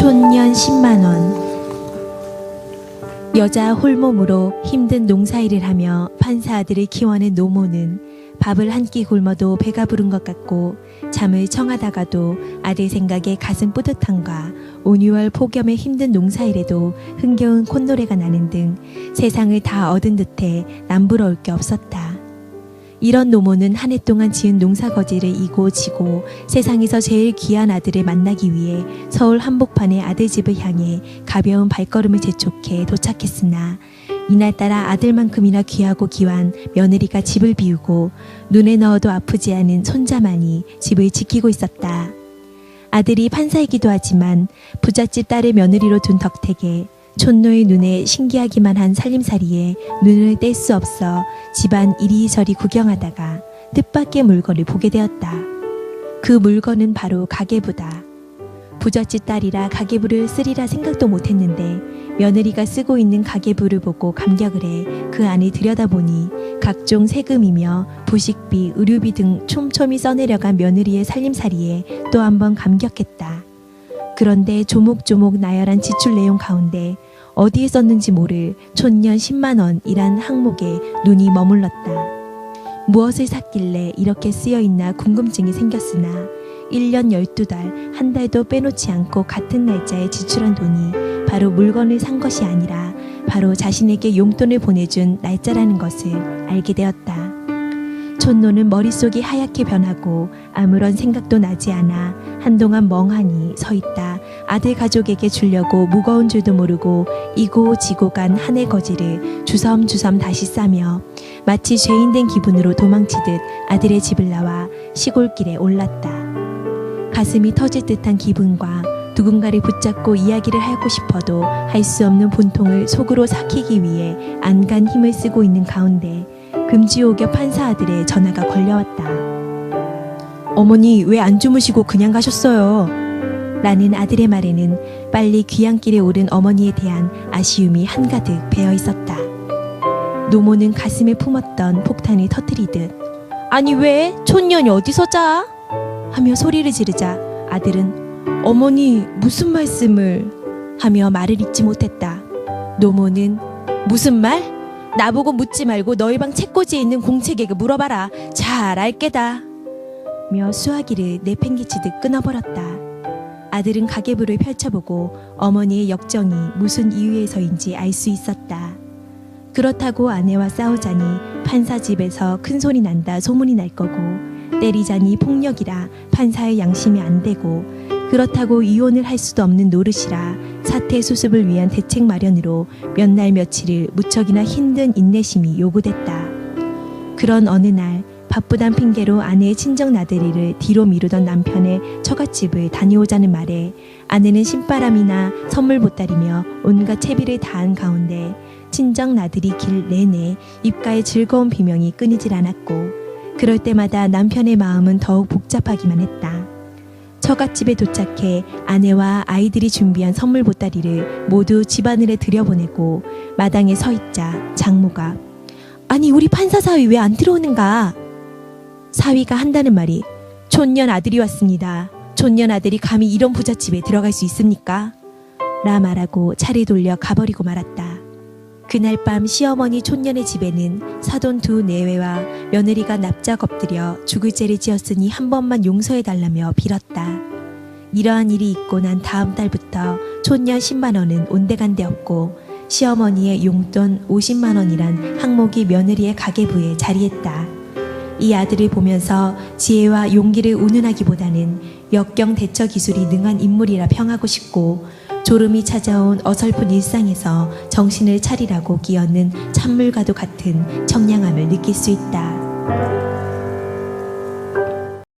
촌년 10만원. 여자 홀몸으로 힘든 농사일을 하며 판사 아들을 키워낸 노모는 밥을 한 끼 굶어도 배가 부른 것 같고 잠을 청하다가도 아들 생각에 가슴 뿌듯함과 온유월 폭염의 힘든 농사일에도 흥겨운 콧노래가 나는 등 세상을 다 얻은 듯해 남부러울 게 없었다. 이런 노모는 한 해 동안 지은 농사거지를 이고 지고 세상에서 제일 귀한 아들을 만나기 위해 서울 한복판의 아들집을 향해 가벼운 발걸음을 재촉해 도착했으나 이날따라 아들만큼이나 귀하고 귀한 며느리가 집을 비우고 눈에 넣어도 아프지 않은 손자만이 집을 지키고 있었다. 아들이 판사이기도 하지만 부잣집 딸을 며느리로 둔 덕택에 촌노의 눈에 신기하기만 한 살림살이에 눈을 뗄 수 없어 집안 이리저리 구경하다가 뜻밖의 물건을 보게 되었다. 그 물건은 바로 가계부다. 부잣집 딸이라 가계부를 쓰리라 생각도 못했는데 며느리가 쓰고 있는 가계부를 보고 감격을 해 그 안을 들여다보니 각종 세금이며 부식비, 의료비 등 촘촘히 써내려간 며느리의 살림살이에 또 한 번 감격했다. 그런데 조목조목 나열한 지출 내용 가운데 어디에 썼는지 모를 촌년 10만원이란 항목에 눈이 머물렀다. 무엇을 샀길래 이렇게 쓰여있나 궁금증이 생겼으나 1년 12달, 한 달도 빼놓지 않고 같은 날짜에 지출한 돈이 바로 물건을 산 것이 아니라 바로 자신에게 용돈을 보내준 날짜라는 것을 알게 되었다. 촌노는 머릿속이 하얗게 변하고 아무런 생각도 나지 않아 한동안 멍하니 서 있다. 아들 가족에게 주려고 무거운 줄도 모르고 이고 지고 간 한 해 거지를 주섬주섬 다시 싸며 마치 죄인된 기분으로 도망치듯 아들의 집을 나와 시골길에 올랐다. 가슴이 터질 듯한 기분과 누군가를 붙잡고 이야기를 하고 싶어도 할 수 없는 분통을 속으로 삭히기 위해 안간 힘을 쓰고 있는 가운데 금지옥엽 판사 아들의 전화가 걸려왔다. 어머니 왜 안 주무시고 그냥 가셨어요? 라는 아들의 말에는 빨리 귀향길에 오른 어머니에 대한 아쉬움이 한가득 배어 있었다. 노모는 가슴에 품었던 폭탄을 터뜨리듯 아니 왜? 촌년이 어디서 자? 하며 소리를 지르자 아들은 어머니 무슨 말씀을? 하며 말을 잇지 못했다. 노모는 무슨 말? 나보고 묻지 말고 너희 방 책꽂이에 있는 공책에게 물어봐라. 잘 알게다. 며 수화기를 내팽개치듯 끊어버렸다. 아들은 가계부를 펼쳐보고 어머니의 역정이 무슨 이유에서인지 알 수 있었다. 그렇다고 아내와 싸우자니 판사 집에서 큰 소리 난다 소문이 날 거고 때리자니 폭력이라 판사의 양심이 안 되고 그렇다고 이혼을 할 수도 없는 노릇이라 사태 수습을 위한 대책 마련으로 몇 날 며칠을 무척이나 힘든 인내심이 요구됐다. 그런 어느 날 바쁘단 핑계로 아내의 친정 나들이를 뒤로 미루던 남편의 처갓집을 다녀오자는 말에 아내는 신바람이나 선물 보따리며 온갖 채비를 다한 가운데 친정 나들이 길 내내 입가에 즐거운 비명이 끊이질 않았고 그럴 때마다 남편의 마음은 더욱 복잡하기만 했다. 처갓집에 도착해 아내와 아이들이 준비한 선물 보따리를 모두 집안으로 들여보내고 마당에 서 있자 장모가 아니 우리 판사 사위 왜 안 들어오는가? 사위가 한다는 말이 촌년 아들이 왔습니다. 촌년 아들이 감히 이런 부잣집에 들어갈 수 있습니까? 라 말하고 차를 돌려 가버리고 말았다. 그날 밤 시어머니 촌년의 집에는 사돈 두 내외와 며느리가 납작 엎드려 죽을 죄를 지었으니 한 번만 용서해달라며 빌었다. 이러한 일이 있고 난 다음 달부터 촌년 10만원은 온데간데 없고 시어머니의 용돈 50만원이란 항목이 며느리의 가계부에 자리했다. 이 아들을 보면서 지혜와 용기를 운운하기보다는 역경 대처 기술이 능한 인물이라 평하고 싶고 졸음이 찾아온 어설픈 일상에서 정신을 차리라고 끼얹는 찬물과도 같은 청량함을 느낄 수 있다.